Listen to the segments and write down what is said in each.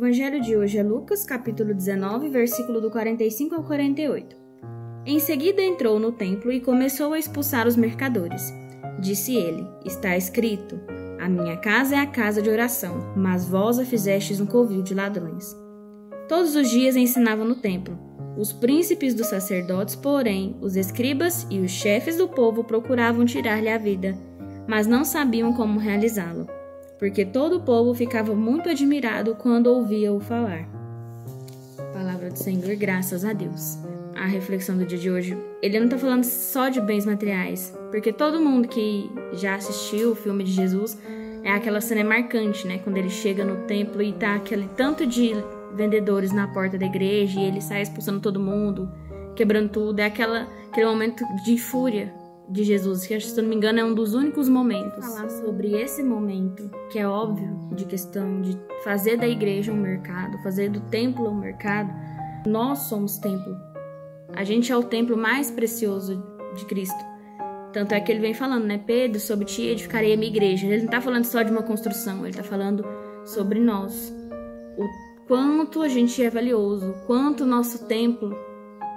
evangelho de hoje é Lucas, capítulo 19, versículo do 45 ao 48. Em seguida entrou no templo e começou a expulsar os mercadores. Disse ele: está escrito, a minha casa é a casa de oração, mas vós a fizestes um covil de ladrões. Todos os dias ensinava no templo. Os príncipes dos sacerdotes, porém, os escribas e os chefes do povo procuravam tirar-lhe a vida, mas não sabiam como realizá-lo, porque todo o povo ficava muito admirado quando ouvia-o falar. Palavra do Senhor, graças a Deus. A reflexão do dia de hoje, ele não está falando só de bens materiais, porque todo mundo que já assistiu o filme de Jesus, aquela cena marcante, né? Quando ele chega no templo e tá aquele tanto de vendedores na porta da igreja e ele sai expulsando todo mundo, quebrando tudo. É aquele momento de fúria de Jesus, que, se eu não me engano, é um dos únicos momentos. Falar sobre esse momento, que é óbvio, de questão de fazer da igreja um mercado, fazer do templo um mercado. Nós somos templo. A gente é o templo mais precioso de Cristo. Tanto é que ele vem falando, né? Pedro, sobre ti edificarei a minha igreja. Ele não está falando só de uma construção, ele está falando sobre nós. O quanto a gente é valioso, o quanto o nosso templo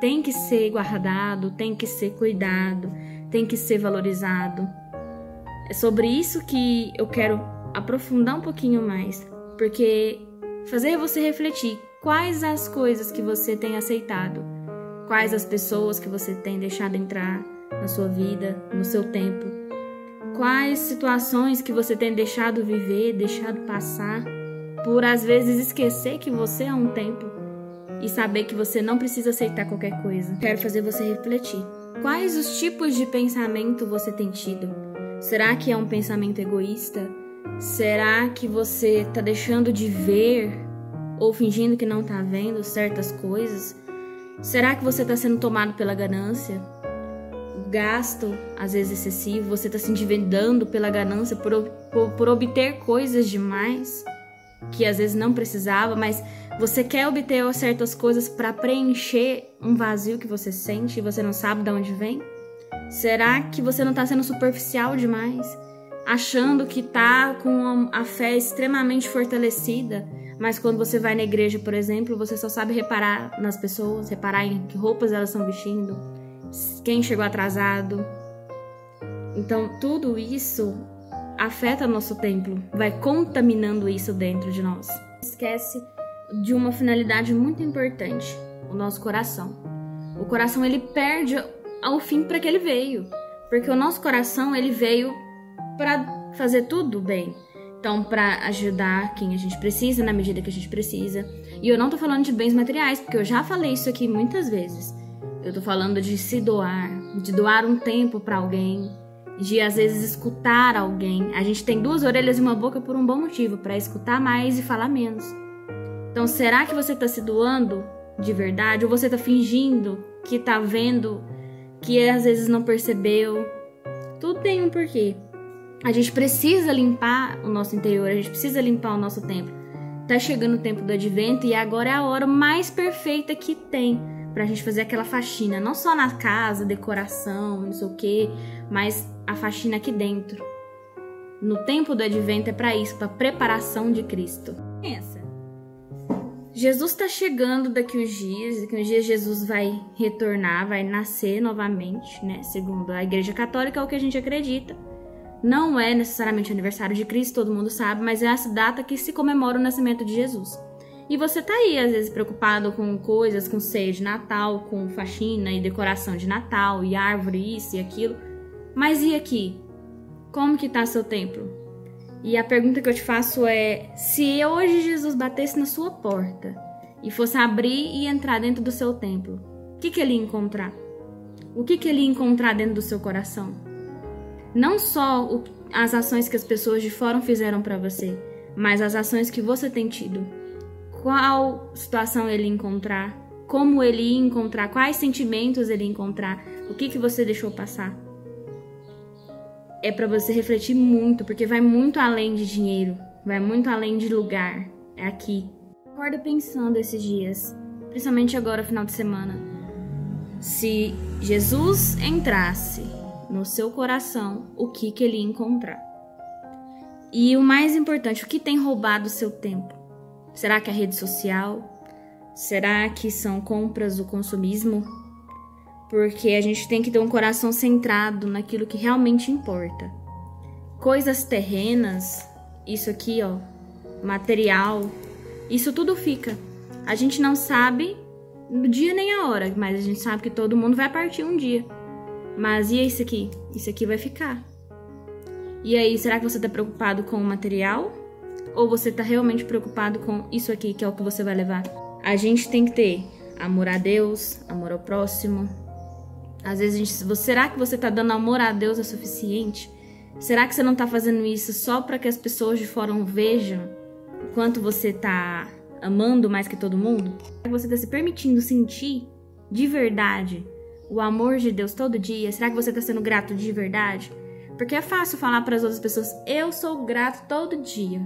tem que ser guardado, tem que ser cuidado, tem que ser valorizado. É sobre isso que eu quero aprofundar um pouquinho mais, porque fazer você refletir quais as coisas que você tem aceitado, quais as pessoas que você tem deixado entrar na sua vida, no seu tempo, quais situações que você tem deixado viver, deixado passar, por às vezes esquecer que você é um templo e saber que você não precisa aceitar qualquer coisa. Quero fazer você refletir. Quais os tipos de pensamento você tem tido? Será que é um pensamento egoísta? Será que você está deixando de ver ou fingindo que não está vendo certas coisas? Será que você está sendo tomado pela ganância? O gasto, às vezes excessivo, você está se endividando pela ganância por obter coisas demais que às vezes não precisava, mas você quer obter certas coisas para preencher um vazio que você sente e você não sabe de onde vem? Será que você não está sendo superficial demais, achando que está com a fé extremamente fortalecida, mas quando você vai na igreja, por exemplo, você só sabe reparar nas pessoas, reparar em que roupas elas estão vestindo, quem chegou atrasado? Então tudo isso afeta nosso templo, vai contaminando isso dentro de nós. Esquece de uma finalidade muito importante, o nosso coração. O coração, ele perde ao fim para que ele veio, porque o nosso coração, ele veio para fazer tudo bem. Então, para ajudar quem a gente precisa, na medida que a gente precisa. E eu não tô falando de bens materiais, porque eu já falei isso aqui muitas vezes. Eu tô falando de se doar, de doar um tempo para alguém, de às vezes escutar alguém. A gente tem duas orelhas e uma boca por um bom motivo, para escutar mais e falar menos. Então, será que você está se doando de verdade? Ou você está fingindo que está vendo, que às vezes não percebeu? Tudo tem um porquê. A gente precisa limpar o nosso interior, a gente precisa limpar o nosso templo. Tá chegando o tempo do advento e agora é a hora mais perfeita que tem pra gente fazer aquela faxina. Não só na casa, decoração, não sei o quê, mas a faxina aqui dentro. No tempo do advento é pra isso, pra preparação de Cristo. Pensa. Jesus está chegando daqui uns dias Jesus vai retornar, vai nascer novamente, né? Segundo a Igreja Católica, é o que a gente acredita. Não é necessariamente aniversário de Cristo, todo mundo sabe, mas é essa data que se comemora o nascimento de Jesus. E você tá aí, às vezes, preocupado com coisas, com ceia de Natal, com faxina e decoração de Natal, e árvore, isso e aquilo. Mas e aqui? Como que tá seu templo? E a pergunta que eu te faço é, se hoje Jesus batesse na sua porta e fosse abrir e entrar dentro do seu templo, o que ele ia encontrar? O que ele ia encontrar dentro do seu coração? Não só as ações que as pessoas de fora fizeram para você, mas as ações que você tem tido. Qual situação ele ia encontrar? Como ele ia encontrar? Quais sentimentos ele ia encontrar? O que você deixou passar? É para você refletir muito, porque vai muito além de dinheiro, vai muito além de lugar. É aqui. Acorda pensando esses dias, principalmente agora, final de semana. Se Jesus entrasse no seu coração, o que ele ia encontrar? E o mais importante, o que tem roubado o seu tempo? Será que é a rede social? Será que são compras do consumismo? Porque a gente tem que ter um coração centrado naquilo que realmente importa. Coisas terrenas, isso aqui, ó, material, isso tudo fica. A gente não sabe o dia nem a hora, mas a gente sabe que todo mundo vai partir um dia. Mas e isso aqui? Isso aqui vai ficar. E aí, será que você está preocupado com o material? Ou você está realmente preocupado com isso aqui, que é o que você vai levar? A gente tem que ter amor a Deus, amor ao próximo. Às vezes, será que você está dando amor a Deus é suficiente? Será que você não está fazendo isso só para que as pessoas de fora vejam o quanto você está amando mais que todo mundo? Será que você está se permitindo sentir de verdade o amor de Deus todo dia? Será que você está sendo grato de verdade? Porque é fácil falar para as outras pessoas, eu sou grato todo dia.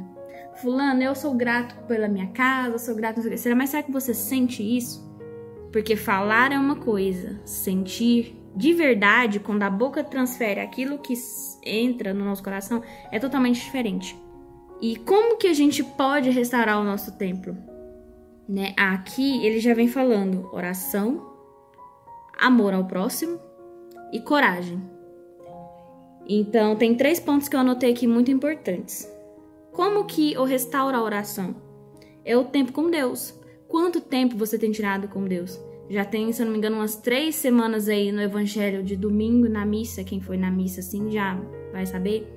Fulano, eu sou grato pela minha casa, eu sou grato... Mas será que você sente isso? Porque falar é uma coisa, sentir de verdade, quando a boca transfere aquilo que entra no nosso coração, é totalmente diferente. E como que a gente pode restaurar o nosso templo? Né? Aqui ele já vem falando oração, amor ao próximo e coragem. Então, tem 3 pontos que eu anotei aqui muito importantes. Como que eu restauro a oração? É o tempo com Deus. Quanto tempo você tem tirado com Deus? Já tem, se eu não me engano, umas 3 semanas aí no evangelho de domingo na missa. Quem foi na missa, assim, já vai saber.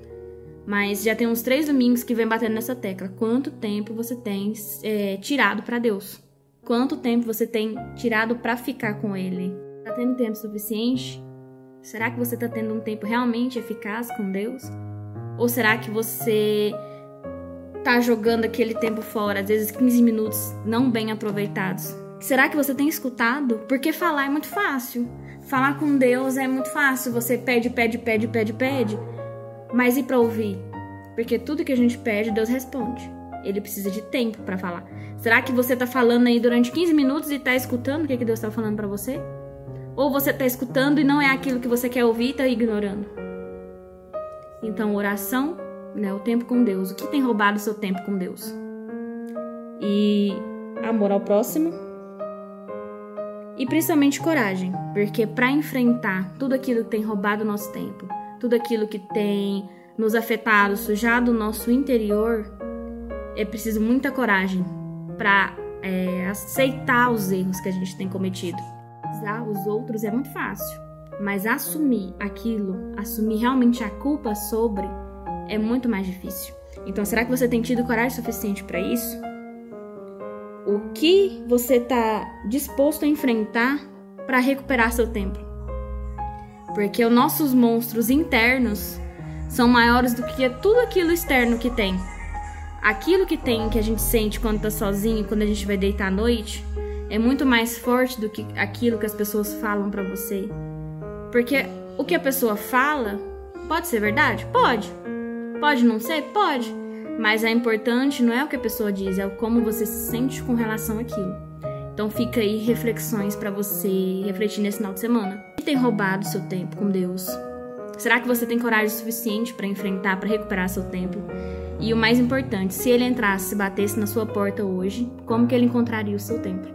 Mas já tem uns 3 domingos que vem batendo nessa tecla. Quanto tempo você tem tirado para Deus? Quanto tempo você tem tirado para ficar com Ele? Tá tendo tempo suficiente? Será que você tá tendo um tempo realmente eficaz com Deus? Ou será que você tá jogando aquele tempo fora, às vezes 15 minutos não bem aproveitados? Será que você tem escutado? Porque falar é muito fácil. Falar com Deus é muito fácil. Você pede. Mas e pra ouvir? Porque tudo que a gente pede, Deus responde. Ele precisa de tempo pra falar. Será que você tá falando aí durante 15 minutos e tá escutando o que Deus tá falando pra você? Ou você tá escutando e não é aquilo que você quer ouvir e tá ignorando? Então, oração, né, o tempo com Deus. O que tem roubado o seu tempo com Deus? E amor ao próximo. E principalmente coragem. Porque para enfrentar tudo aquilo que tem roubado o nosso tempo, tudo aquilo que tem nos afetado, sujado o nosso interior, é preciso muita coragem para aceitar os erros que a gente tem cometido. Acusar os outros é muito fácil, mas assumir aquilo, assumir realmente a culpa sobre, é muito mais difícil. Então, será que você tem tido coragem suficiente para isso? O que você está disposto a enfrentar para recuperar seu tempo? Porque os nossos monstros internos são maiores do que tudo aquilo externo que tem. Aquilo que tem, que a gente sente quando está sozinho, quando a gente vai deitar à noite, é muito mais forte do que aquilo que as pessoas falam para você. Porque o que a pessoa fala pode ser verdade? Pode. Pode não ser? Pode. Mas é importante não é o que a pessoa diz, é como você se sente com relação àquilo. Então fica aí reflexões para você refletir nesse final de semana. O que tem roubado seu tempo com Deus? Será que você tem coragem suficiente para enfrentar, para recuperar seu tempo? E o mais importante, se ele entrasse, se batesse na sua porta hoje, como que ele encontraria o seu tempo?